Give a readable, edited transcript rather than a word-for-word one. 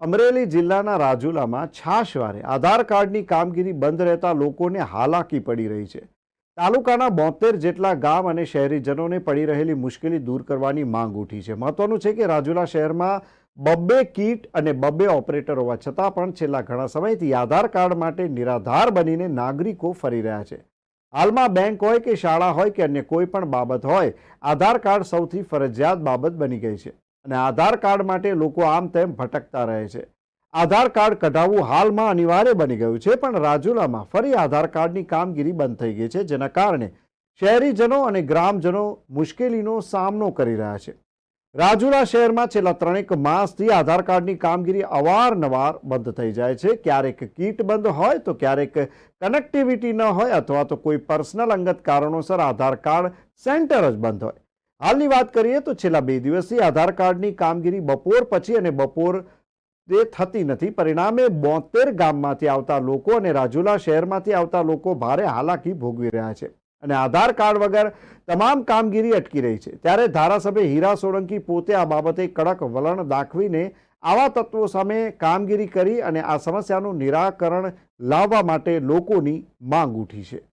અમરેલી જિલ્લાના રાજુલામાં છાશવારે આધાર કાર્ડની કામગીરી બંધ રહેતા લોકોને હાલાકી પડી રહી છે. તાલુકાના 72 જેટલા ગામ અને શહેરીજનોને પડી રહેલી મુશ્કેલી દૂર કરવાની માંગ ઉઠી છે. મહત્વનું છે કે રાજુલા શહેરમાં 2 કીટ અને 2 ઓપરેટર હોવા છતાં પણ છેલ્લા ઘણા સમયથી આધાર કાર્ડ માટે નિરાધાર બનીને નાગરિકો ફરી રહ્યા છે. હાલમાં બેંક હોય કે શાળા હોય કે અન્ય કોઈ પણ બાબત હોય, આધાર કાર્ડ સૌથી ફરજિયાત બાબત બની ગઈ છે અને આધાર કાર્ડ માટે લોકો આમ તેમ ભટકતા રહે છે. આધાર કાર્ડ કઢાવવું હાલમાં અનિવાર્ય બની ગયું છે, પણ રાજુલામાં ફરી આધાર કાર્ડની કામગીરી બંધ થઈ ગઈ છે, જેના કારણે શહેરીજનો અને ગ્રામજનો મુશ્કેલીનો સામનો કરી રહ્યા છે. રાજુલા શહેરમાં છેલ્લા 3 માસથી આધાર કાર્ડની કામગીરી અવારનવાર બંધ થઈ જાય છે. ક્યારેક કીટ બંધ હોય તો ક્યારેક કનેક્ટિવિટી ન હોય અથવા તો કોઈ પર્સનલ અંગત કારણોસર આધાર કાર્ડ સેન્ટર જ બંધ હોય. હાલની વાત કરીએ તો છેલ્લા 2 દિવસથી આધાર કાર્ડની કામગીરી બપોર પછી અને બપોર તે થતી નથી. પરિણામે 72 ગામમાંથી આવતા લોકો અને રાજુલા શહેરમાંથી આવતા લોકો ભારે હાલાકી ભોગવી રહ્યા છે અને આધાર કાર્ડ વગર તમામ કામગીરી અટકી રહી છે. ત્યારે ધારાસભ્ય હીરા સોલંકી પોતે આ બાબતે કડક વલણ દાખવીને આવા તત્વો સામે કામગીરી કરી અને આ સમસ્યાનું નિરાકરણ લાવવા માટે લોકોની માંગ ઉઠી છે.